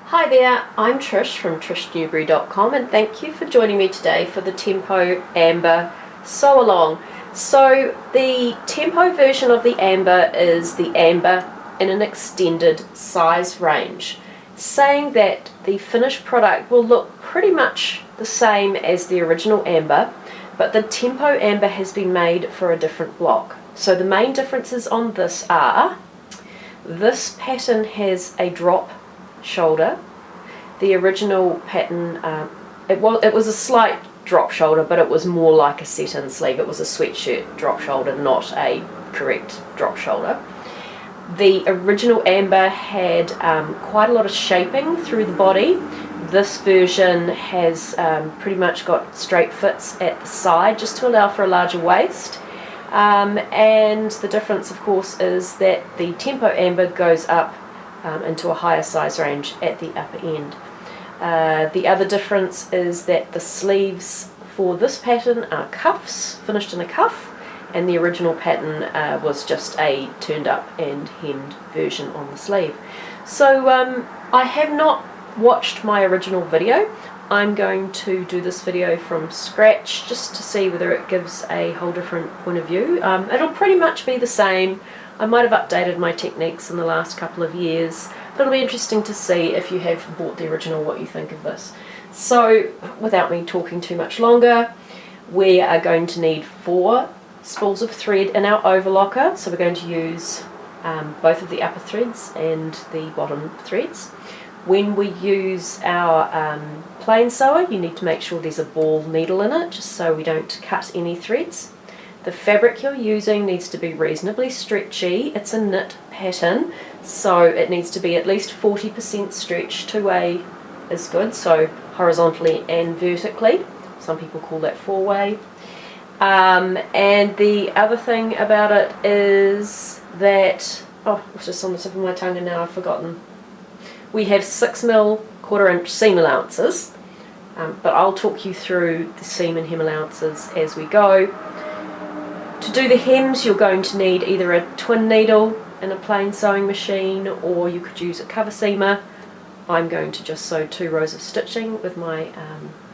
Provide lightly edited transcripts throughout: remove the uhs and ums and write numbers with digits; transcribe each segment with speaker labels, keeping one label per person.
Speaker 1: Hi there, I'm Trish from TrishNewbery.com and thank you for joining me today for the Tempo Amber Sew Along. So the Tempo version of the Amber is the Amber in an extended size range, saying that the finished product will look pretty much the same as the original Amber, but the Tempo Amber has been made for a different block. So the main differences on this are, this pattern has a drop shoulder. The original pattern, it was a slight drop shoulder, but it was more like a set-in sleeve. It was a sweatshirt drop shoulder, not a correct drop shoulder. The original Amber had quite a lot of shaping through the body. This version has pretty much got straight fits at the side just to allow for a larger waist. And the difference, of course, is that the Tempo Amber goes up into a higher size range at the upper end. The other difference is that the sleeves for this pattern are cuffs, finished in a cuff, and the original pattern was just a turned up and hemmed version on the sleeve. So I have not watched my original video. I'm going to do this video from scratch just to see whether it gives a whole different point of view. It'll pretty much be the same. I might have updated my techniques in the last couple of years, but it'll be interesting to see if you have bought the original what you think of this. So without me talking too much longer, we are going to need 4 spools of thread in our overlocker. So we're going to use both of the upper threads and the bottom threads. When we use our plain sewer, you need to make sure there's a ball needle in it, just so we don't cut any threads. The fabric you're using needs to be reasonably stretchy. It's a knit pattern, so it needs to be at least 40% stretch. 2-way is good, so horizontally and vertically. Some people call that 4-way. And the other thing about it is that, oh, it's just on the tip of my tongue and now I've forgotten. We have 6mm 1/4 inch seam allowances, but I'll talk you through the seam and hem allowances as we go. To do the hems, you're going to need either a twin needle and a plain sewing machine, or you could use a cover seamer. I'm going to just sew 2 rows of stitching with my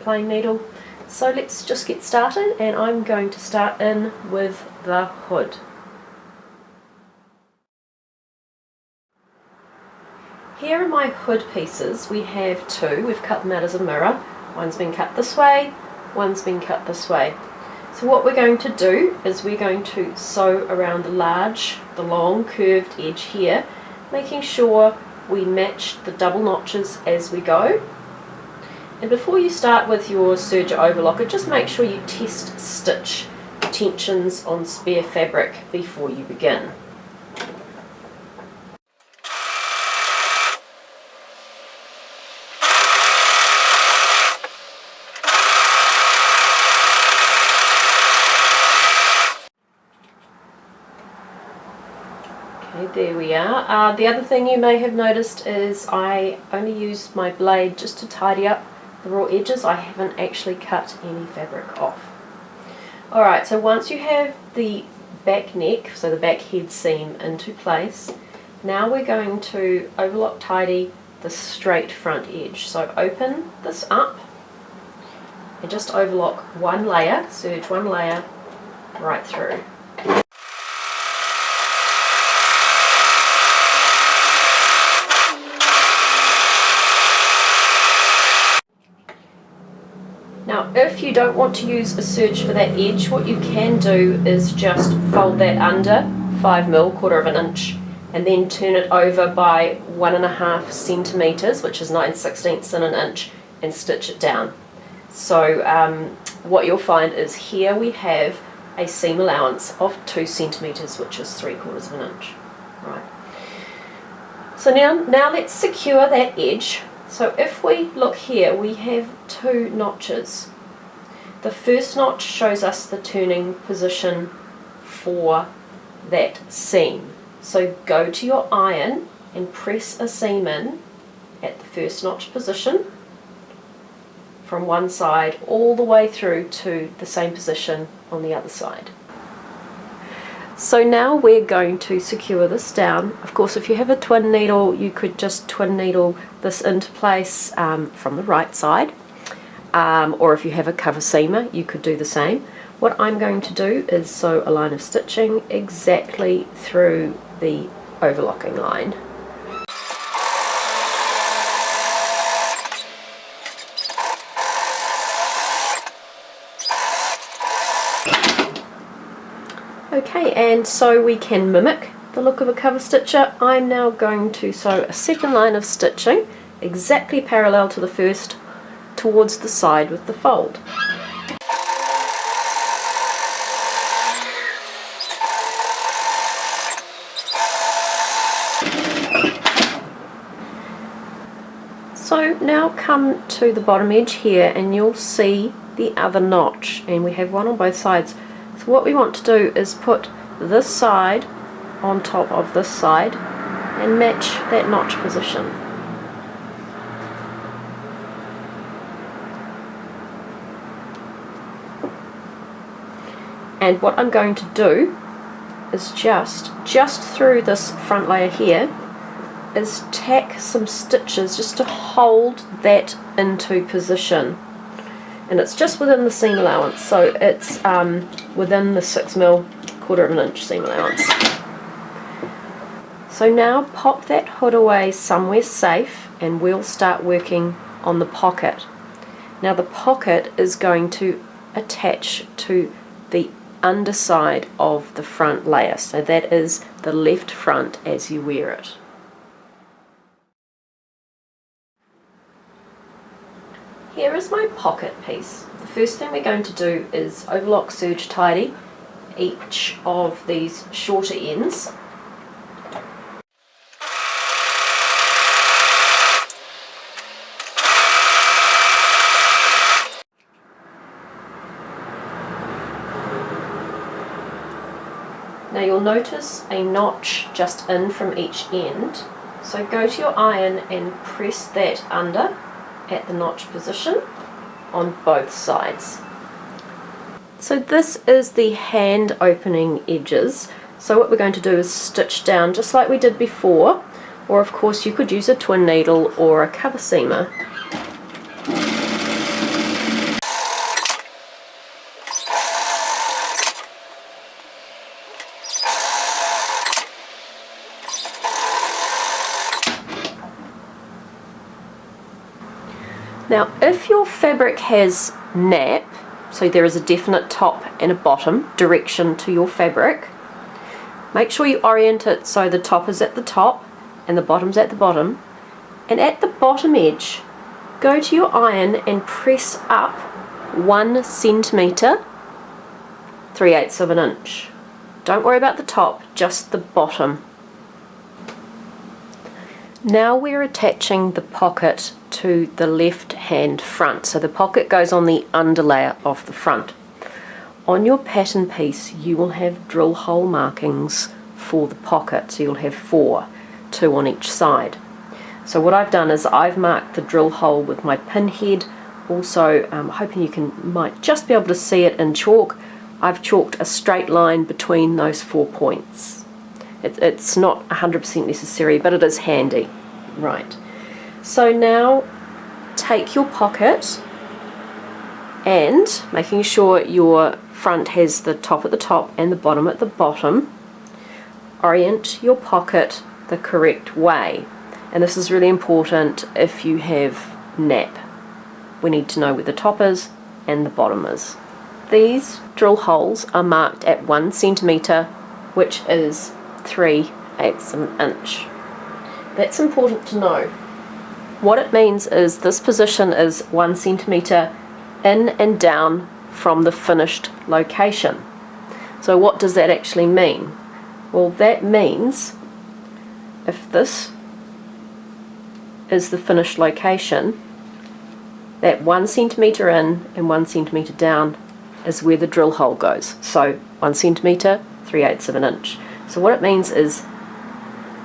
Speaker 1: plain needle. So let's just get started, and I'm going to start in with the hood. Here are my hood pieces. We have 2. We've cut them out as a mirror. One's been cut this way, one's been cut this way. So what we're going to do is we're going to sew around the long curved edge here, making sure we match the double notches as we go. And before you start with your serger overlocker, just make sure you test stitch tensions on spare fabric before you begin. There we are. The other thing you may have noticed is I only used my blade just to tidy up the raw edges. I haven't actually cut any fabric off. Alright, so once you have the back neck, so the back head seam into place, now we're going to overlock tidy the straight front edge. So open this up and just overlock one layer, serge one layer right through. Now if you don't want to use a serge for that edge, what you can do is just fold that under 5mm, 1/4 inch, and then turn it over by 1.5 centimeters, which is 9/16 in an inch, and stitch it down. So what you'll find is here we have a seam allowance of 2 centimeters, which is 3/4 inch. Right. So now let's secure that edge. So if we look here, we have 2 notches. The first notch shows us the turning position for that seam. So go to your iron and press a seam in at the first notch position from one side all the way through to the same position on the other side. So now we're going to secure this down. Of course, if you have a twin needle, you could just twin needle this into place from the right side, or if you have a cover seamer, you could do the same. What I'm going to do is sew a line of stitching exactly through the overlocking line. Okay, and so we can mimic the look of a cover stitcher. I'm now going to sew a second line of stitching exactly parallel to the first towards the side with the fold. So now come to the bottom edge here and you'll see the other notch, and we have one on both sides. So what we want to do is put this side on top of this side and match that notch position. And what I'm going to do is just through this front layer here is tack some stitches just to hold that into position. And it's just within the seam allowance, so it's within the 6mm, 1/4 inch seam allowance. So now pop that hood away somewhere safe and we'll start working on the pocket. Now the pocket is going to attach to the underside of the front layer, so that is the left front as you wear it. Here is my pocket piece. The first thing we're going to do is overlock serge tidy each of these shorter ends. Now you'll notice a notch just in from each end, so go to your iron and press that under at the notch position on both sides. So this is the hand opening edges, so what we're going to do is stitch down just like we did before, or of course you could use a twin needle or a cover seamer. Now if your fabric has nap, so there is a definite top and a bottom direction to your fabric, make sure you orient it so the top is at the top and the bottom's at the bottom, and at the bottom edge go to your iron and press up 1 centimetre, 3/8 of an inch. Don't worry about the top, just the bottom. Now we're attaching the pocket to the left hand front, so the pocket goes on the underlayer of the front. On your pattern piece you will have drill hole markings for the pocket, so you'll have 4, 2 on each side. So what I've done is I've marked the drill hole with my pin head. Also, hoping you might just be able to see it in chalk, I've chalked a straight line between those 4 points. It's not 100% necessary, but it is handy. Right, so now take your pocket and, making sure your front has the top at the top and the bottom at the bottom, orient your pocket the correct way. And this is really important if you have nap. We need to know where the top is and the bottom is. These drill holes are marked at 1 centimetre, which is 3/8 of an inch. That's important to know. What it means is this position is 1 centimetre in and down from the finished location. So what does that actually mean? Well, that means if this is the finished location, that 1 centimetre in and 1 centimetre down is where the drill hole goes. So 1 centimetre, 3/8 of an inch. So what it means is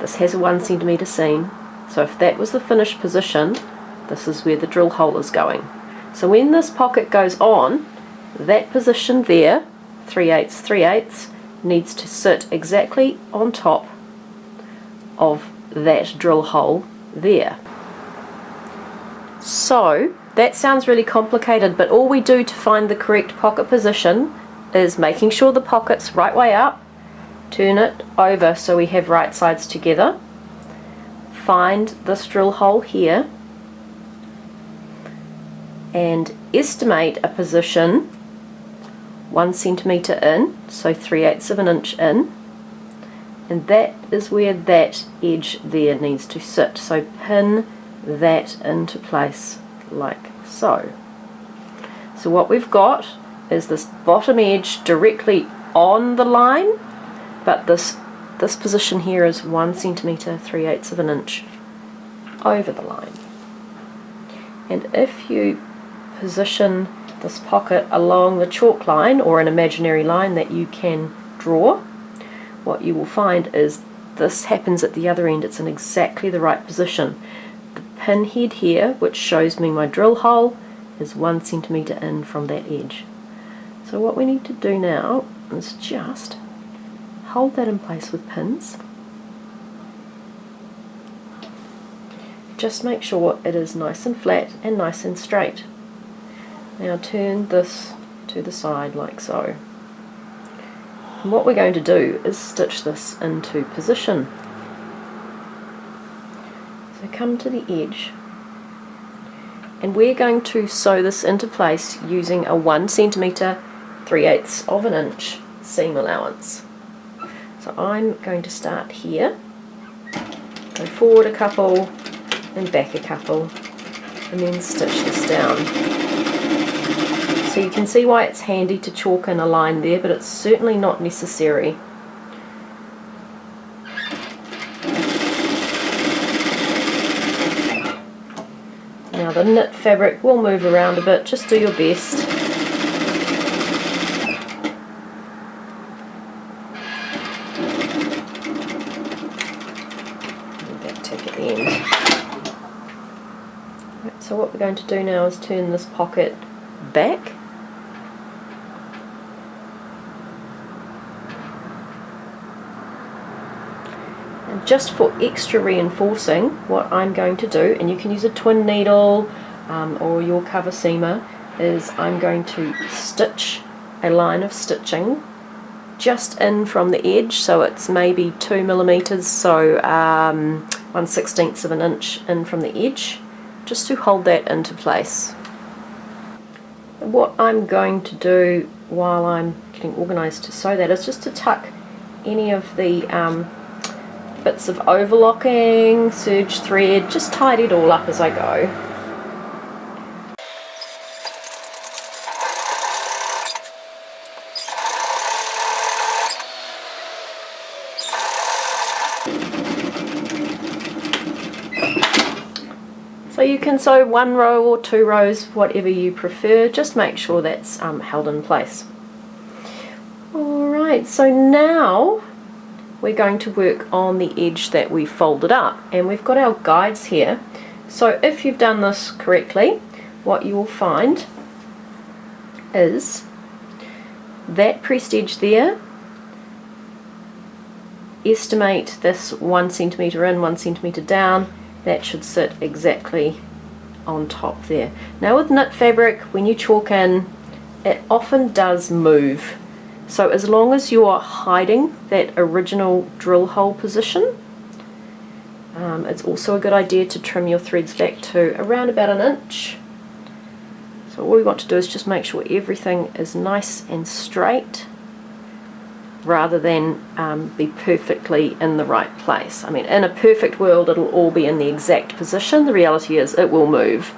Speaker 1: this has a 1 centimetre seam, so if that was the finished position, this is where the drill hole is going. So when this pocket goes on, that position there, 3/8, 3/8, needs to sit exactly on top of that drill hole there. So that sounds really complicated, but all we do to find the correct pocket position is making sure the pocket's right way up, turn it over so we have right sides together, find this drill hole here and estimate a position 1 centimetre in, so 3/8 of an inch in, and that is where that edge there needs to sit. So pin that into place like so. So what we've got is this bottom edge directly on the line, but this position here is 1 centimetre, 3/8 of an inch over the line. And if you position this pocket along the chalk line or an imaginary line that you can draw, what you will find is this happens at the other end. It's in exactly the right position. The pin head here, which shows me my drill hole, is 1 centimetre in from that edge. So what we need to do now is just hold that in place with pins. Just make sure it is nice and flat and nice and straight. Now turn this to the side like so. And what we're going to do is stitch this into position. So come to the edge, and we're going to sew this into place using a 1 centimetre, 3/8 of an inch seam allowance. So I'm going to start here, go forward a couple and back a couple, and then stitch this down. So you can see why it's handy to chalk in a line there, but it's certainly not necessary. Now the knit fabric will move around a bit, just do your best. Back tack at the end. Right, so what we're going to do now is turn this pocket back. Just for extra reinforcing, what I'm going to do, and you can use a twin needle or your cover seamer, is I'm going to stitch a line of stitching just in from the edge, so it's maybe 2 millimeters, so 1/16 of an inch in from the edge, just to hold that into place. What I'm going to do while I'm getting organised to sew that is just to tuck any of the bits of overlocking, serge thread, just tidy it all up as I go. So you can sew 1 row or 2 rows, whatever you prefer, just make sure that's held in place. Alright, so now we're going to work on the edge that we folded up, and we've got our guides here. So if you've done this correctly, what you will find is that pressed edge there, estimate this 1 centimetre in, 1 centimetre down, that should sit exactly on top there. Now with knit fabric, when you chalk in, it often does move. So as long as you are hiding that original drill hole position, it's also a good idea to trim your threads back to around about 1 inch. So all we want to do is just make sure everything is nice and straight, rather than be perfectly in the right place. I mean, in a perfect world it'll all be in the exact position. The reality is it will move.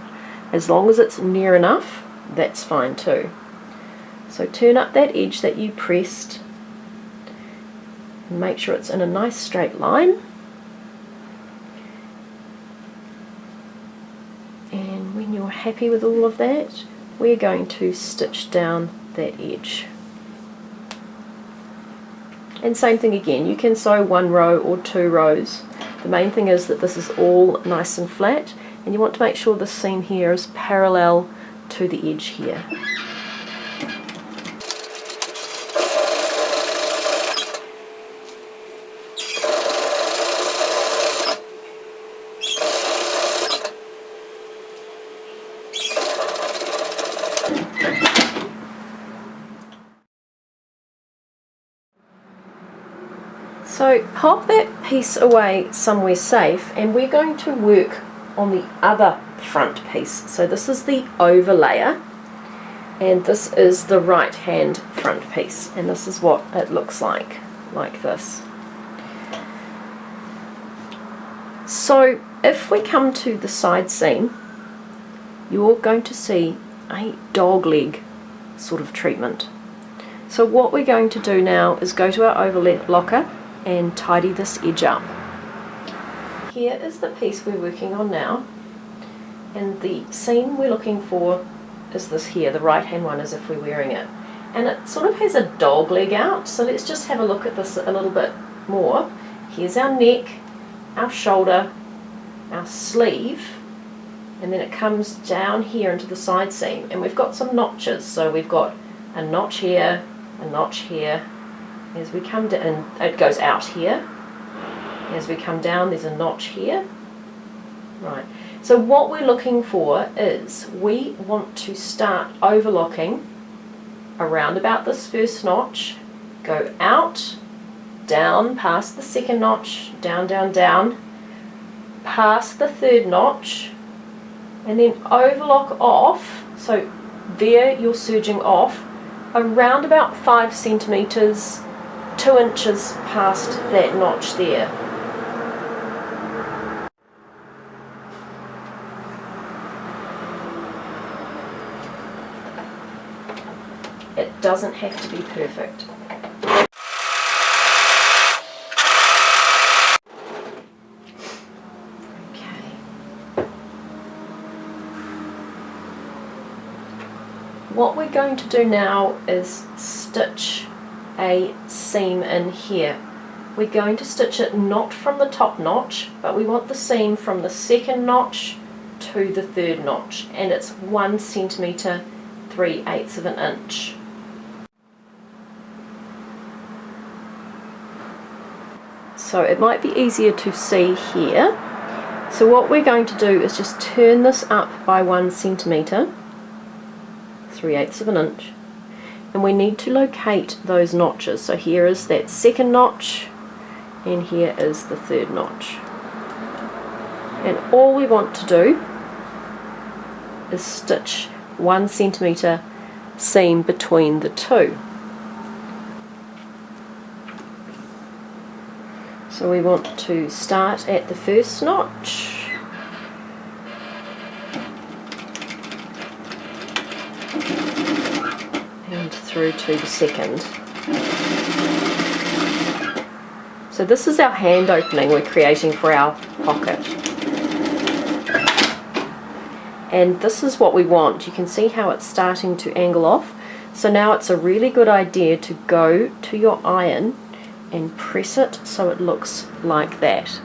Speaker 1: As long as it's near enough, that's fine too. So turn up that edge that you pressed and make sure it's in a nice straight line. And when you're happy with all of that, we're going to stitch down that edge. And same thing again, you can sew 1 row or 2 rows. The main thing is that this is all nice and flat, and you want to make sure the seam here is parallel to the edge here. So pop that piece away somewhere safe, and we're going to work on the other front piece. So this is the overlayer, and this is the right hand front piece, and this is what it looks like this. So if we come to the side seam, you're going to see a dog leg sort of treatment. So what we're going to do now is go to our overlocker and tidy this edge up. Here is the piece we're working on now, and the seam we're looking for is this here, the right hand one, as if we're wearing it. And it sort of has a dog leg out, so let's just have a look at this a little bit more. Here's our neck, our shoulder, our sleeve, and then it comes down here into the side seam, and we've got some notches. So we've got a notch here, a notch here. As we come down, it goes out here. As we come down, there's a notch here. Right, so what we're looking for is we want to start overlocking around about this first notch, go out, down past the second notch, down, down, down, past the third notch, and then overlock off. So there you're serging off around about 5 centimetres, 2 inches past that notch there. It doesn't have to be perfect. Okay. What we're going to do now is stitch a seam in here. We're going to stitch it not from the top notch, but we want the seam from the second notch to the third notch, and it's 1 centimetre, 3/8 of an inch. So it might be easier to see here. So what we're going to do is just turn this up by 1 centimetre, 3/8 of an inch, and we need to locate those notches. So here is that second notch, and here is the third notch. And all we want to do is stitch 1 centimetre seam between the two. So we want to start at the first notch, and through to the second. So this is our hand opening we're creating for our pocket. And this is what we want. You can see how it's starting to angle off. So now it's a really good idea to go to your iron and press it so it looks like that.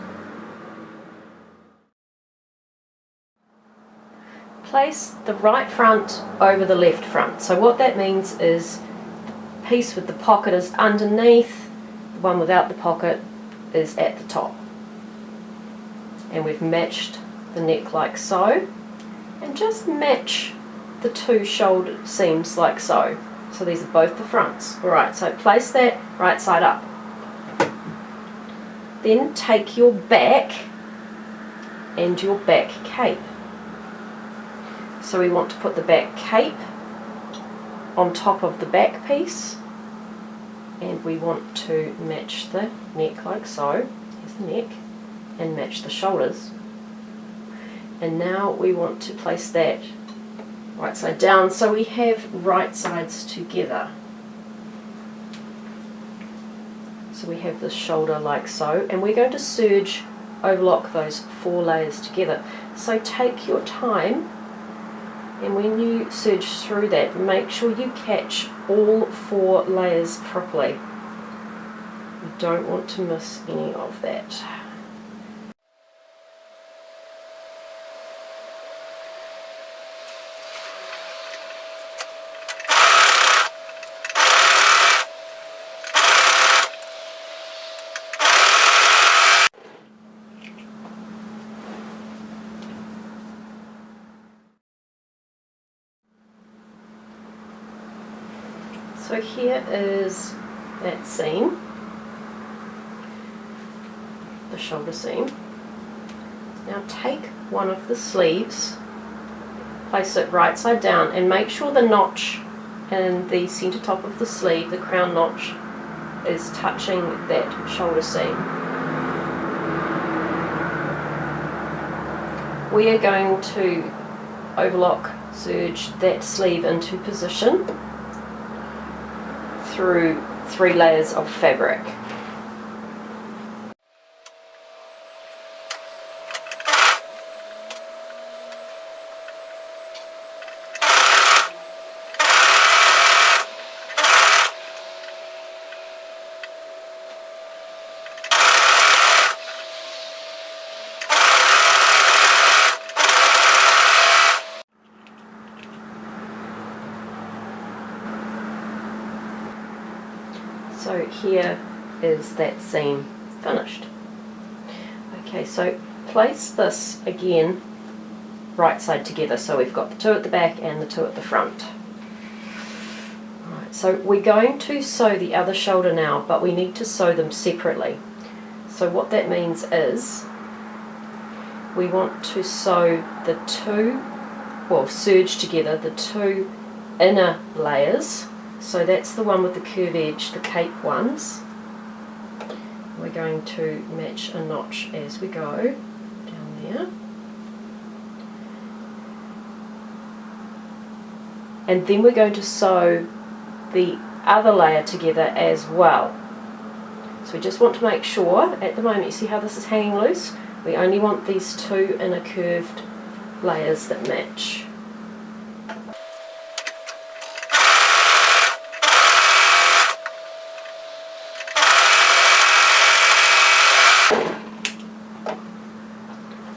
Speaker 1: Place the right front over the left front. So what that means is the piece with the pocket is underneath, the one without the pocket is at the top. And we've matched the neck like so, and just match the two shoulder seams like so. So these are both the fronts. Alright, so place that right side up. Then take your back and your back cape. So we want to put the back cape on top of the back piece, and we want to match the neck like so. Here's the neck, and match the shoulders. And now we want to place that right side down so we have right sides together. So we have the shoulder like so, and we're going to serge overlock those 4 layers together. So take your time, and when you serge through that, make sure you catch all 4 layers properly. You don't want to miss any of that. So here is that seam. the shoulder seam. Now take one of the sleeves, place it right side down, and make sure the notch in the centre top of the sleeve, the crown notch, is touching that shoulder seam. We are going to overlock serge that sleeve into position through 3 layers of fabric. So here is that seam finished. Okay, so place this again right side together, so we've got the 2 at the back and the 2 at the front. Alright, so we're going to sew the other shoulder now, but we need to sew them separately. So what that means is we want to sew the 2, well, serge together the 2 inner layers. So that's the one with the curve edge, the cape ones. We're going to match a notch as we go down there. And then we're going to sew the other layer together as well. So we just want to make sure, at the moment, you see how this is hanging loose? We only want these 2 inner curved layers that match.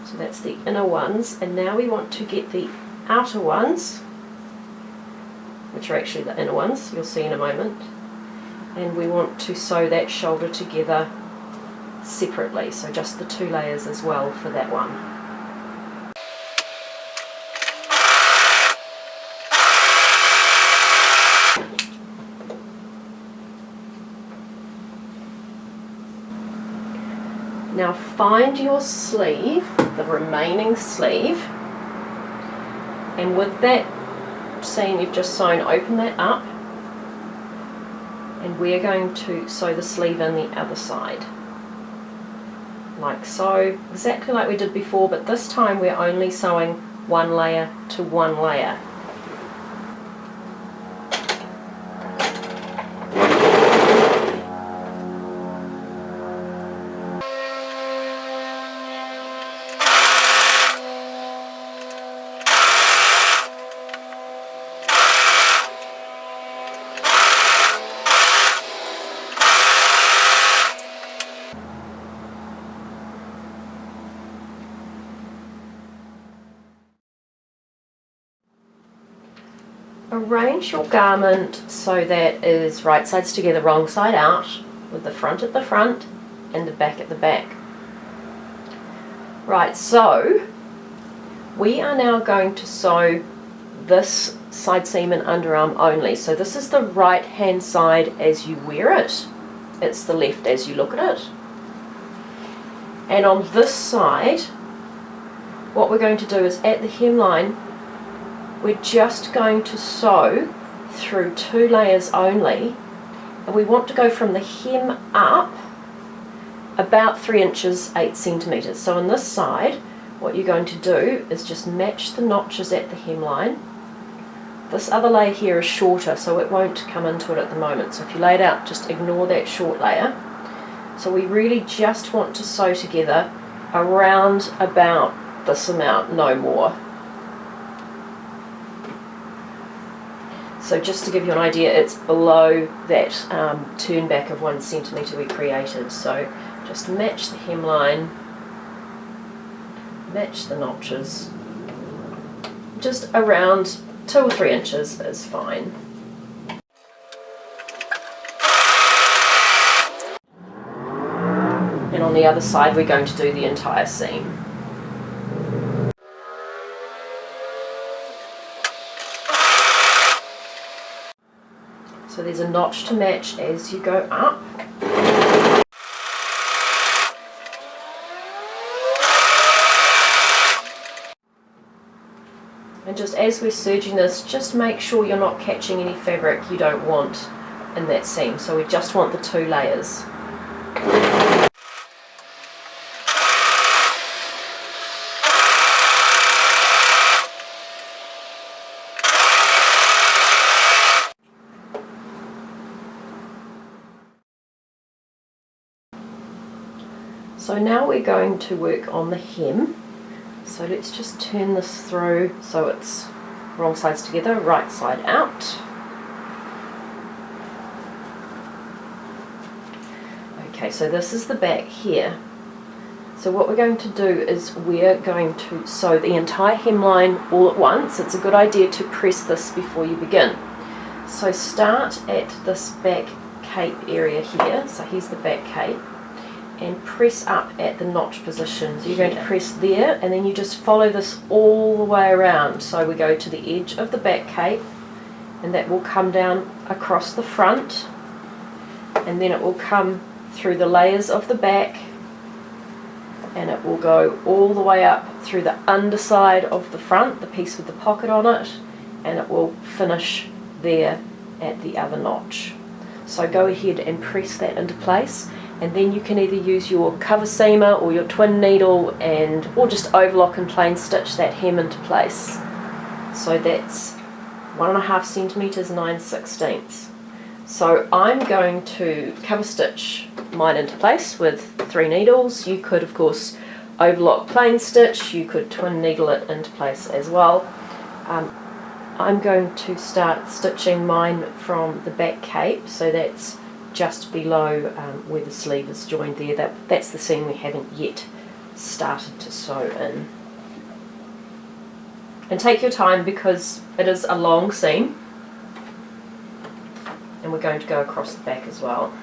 Speaker 1: So that's the inner ones, and now we want to get the outer ones, which are actually the inner ones, you'll see in a moment, and we want to sew that shoulder together separately, so just the 2 layers as well for that one. Now find your sleeve, the remaining sleeve, and with that seam you've just sewn, open that up, and we're going to sew the sleeve in the other side. Like so, exactly like we did before, but this time we're only sewing 1 layer to 1 layer. Arrange your garment so that is right sides together, wrong side out, with the front at the front and the back at the back. Right, so we are now going to sew this side seam and underarm only. So this is the right hand side as you wear it, it's the left as you look at it. And on this side, what we're going to do is at the hemline, we're just going to sew through 2 layers only, and we want to go from the hem up about 3 inches 8 centimeters. So on this side, what you're going to do is just match the notches at the hemline. This other layer here is shorter, so it won't come into it at the moment. So if you lay it out, just ignore that short layer. So we really just want to sew together around about this amount, no more. So just to give you an idea, it's below that turn back of 1 centimetre we created. So just match the hemline, match the notches, just around 2 or 3 inches is fine. And on the other side we're going to do the entire seam. So there's a notch to match as you go up. And just as we're serging this, just make sure you're not catching any fabric you don't want in that seam. So we just want the 2 layers. So now we're going to work on the hem. So let's just turn this through so it's wrong sides together, right side out. Okay, so this is the back here. So what we're going to do is we're going to sew the entire hemline all at once. It's a good idea to press this before you begin. So start at this back cape area here. So here's the back cape. And press up at the notch position. So you're going to press there, and then you just follow this all the way around. So we go to the edge of the back cape, and that will come down across the front, and then it will come through the layers of the back, and it will go all the way up through the underside of the front, the piece with the pocket on it, and it will finish there at the other notch. So go ahead and press that into place. And then you can either use your cover seamer or your twin needle or just overlock and plain stitch that hem into place. So that's 1.5 centimeters, 9/16. So I'm going to cover stitch mine into place with 3 needles. You could of course overlock plain stitch, you could twin needle it into place as well. I'm going to start stitching mine from the back cape, so that's just below where the sleeve is joined there. That's the seam we haven't yet started to sew in. And take your time because it is a long seam, and we're going to go across the back as well.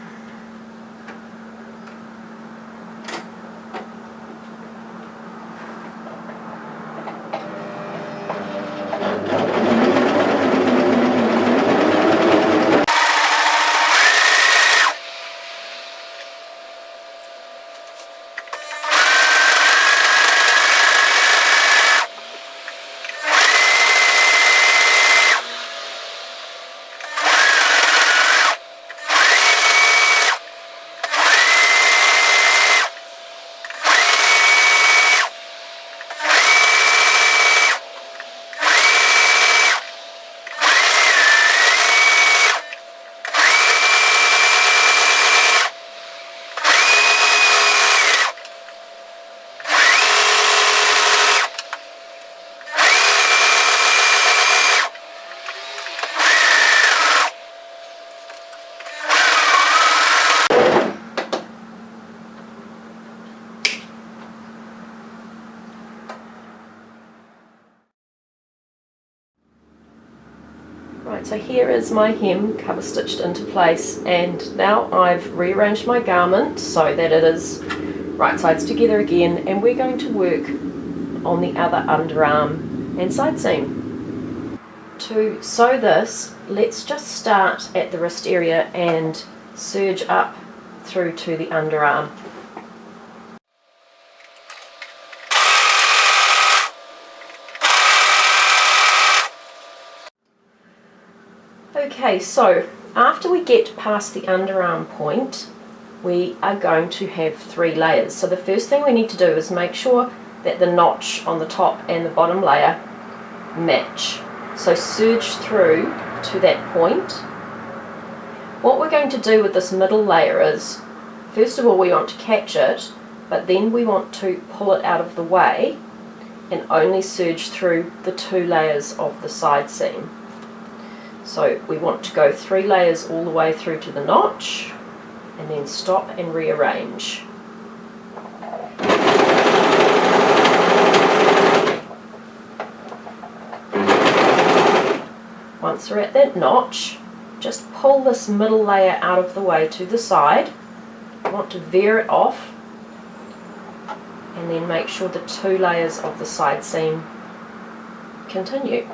Speaker 1: Right, so here is my hem cover stitched into place, and now I've rearranged my garment so that it is right sides together again, and we're going to work on the other underarm and side seam. To sew this, let's just start at the wrist area and serge up through to the underarm. Okay, so after we get past the underarm point, we are going to have 3 layers. So the first thing we need to do is make sure that the notch on the top and the bottom layer match. So serge through to that point. What we're going to do with this middle layer is, first of all, we want to catch it, but then we want to pull it out of the way and only serge through the 2 layers of the side seam. So we want to go 3 layers all the way through to the notch, and then stop and rearrange. Once we're at that notch, just pull this middle layer out of the way to the side. You want to veer it off, and then make sure the 2 layers of the side seam continue.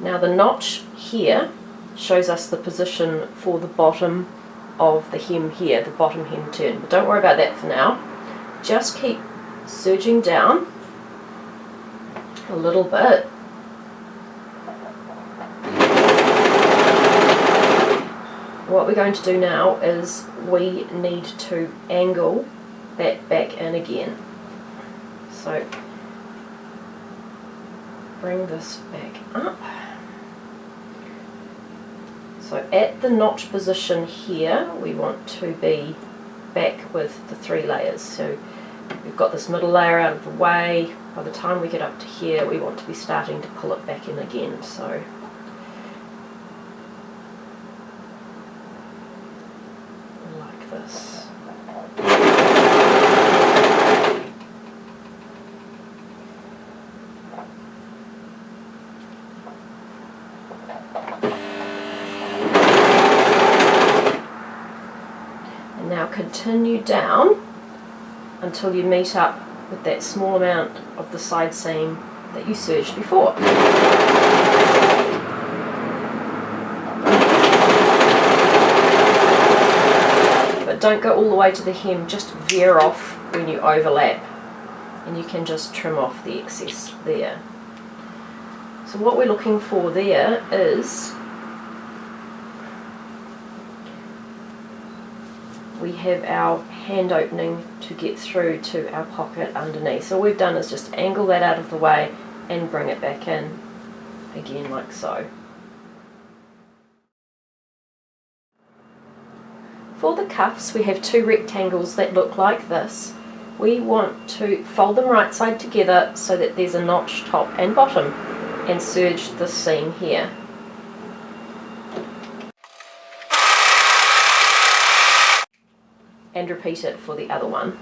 Speaker 1: Now the notch here shows us the position for the bottom of the hem here, the bottom hem turn. But don't worry about that for now. Just keep serging down a little bit. What we're going to do now is we need to angle that back in again. So bring this back up. So at the notch position here, we want to be back with the 3 layers. So we've got this middle layer out of the way. By the time we get up to here, we want to be starting to pull it back in again. So like this. And now continue down until you meet up with that small amount of the side seam that you serged before. But don't go all the way to the hem, just veer off when you overlap, and you can just trim off the excess there. So what we're looking for there is we have our hand opening to get through to our pocket underneath. So all we've done is just angle that out of the way and bring it back in again like so. For the cuffs, we have 2 rectangles that look like this. We want to fold them right side together so that there's a notch top and bottom, and serge the seam here. And repeat it for the other one.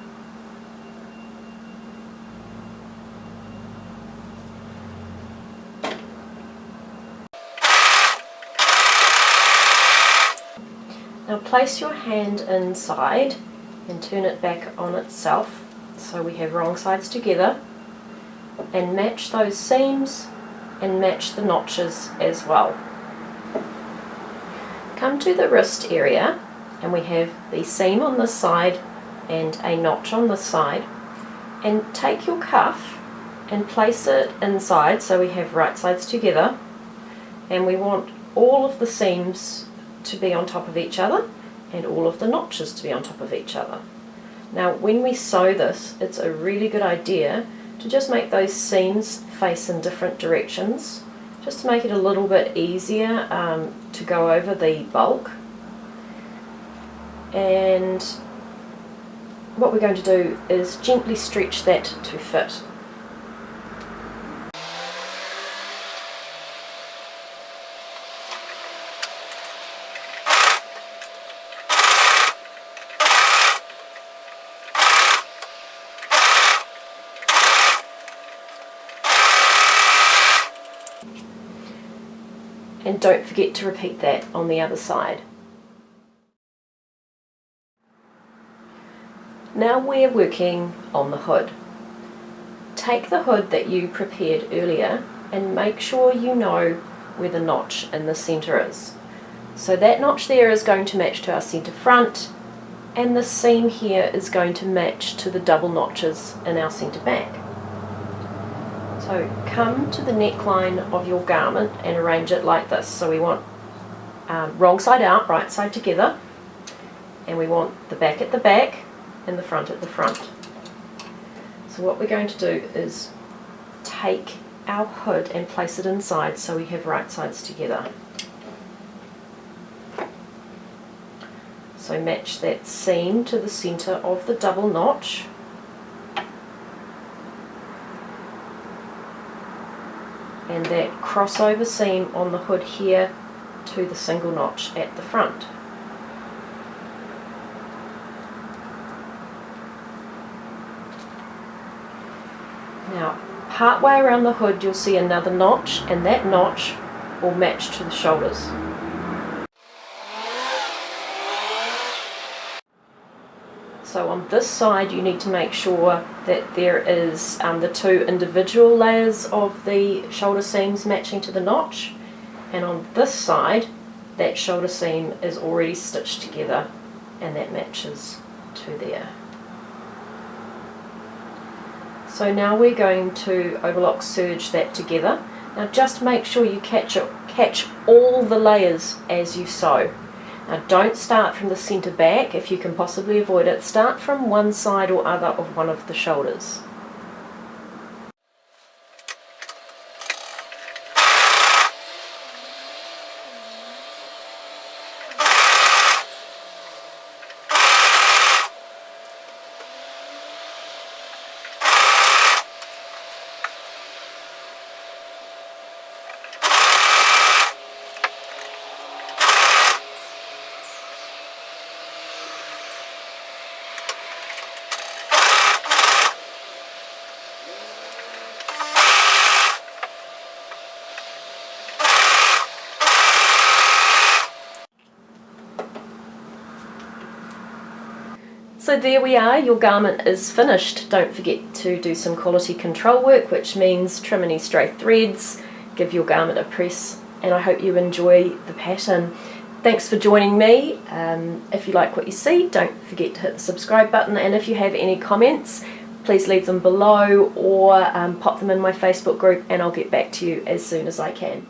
Speaker 1: Now place your hand inside and turn it back on itself so we have wrong sides together, and match those seams and match the notches as well. Come to the wrist area and we have the seam on this side and a notch on this side, and take your cuff and place it inside so we have right sides together, and we want all of the seams to be on top of each other and all of the notches to be on top of each other. Now when we sew this, it's a really good idea to just make those seams face in different directions, just to make it a little bit easier to go over the bulk. And what we're going to do is gently stretch that to fit. And don't forget to repeat that on the other side. Now we're working on the hood. Take the hood that you prepared earlier and make sure you know where the notch in the centre is. So that notch there is going to match to our centre front, and the seam here is going to match to the double notches in our centre back. So come to the neckline of your garment and arrange it like this. So we want wrong side out, right side together, and we want the back at the back and the front at the front. So what we're going to do is take our hood and place it inside so we have right sides together. So match that seam to the centre of the double notch. And that crossover seam on the hood here to the single notch at the front. Now, part way around the hood you'll see another notch, and that notch will match to the shoulders. So on this side you need to make sure that there is the 2 individual layers of the shoulder seams matching to the notch, and on this side that shoulder seam is already stitched together and that matches to there. So now we're going to overlock serge that together. Now just make sure you catch all the layers as you sew. Now don't start from the centre back if you can possibly avoid it. Start from one side or other of one of the shoulders. So there we are, your garment is finished. Don't forget to do some quality control work, which means trim any stray threads, give your garment a press, and I hope you enjoy the pattern. Thanks for joining me. If you like what you see, don't forget to hit the subscribe button, and if you have any comments, please leave them below or pop them in my Facebook group and I'll get back to you as soon as I can.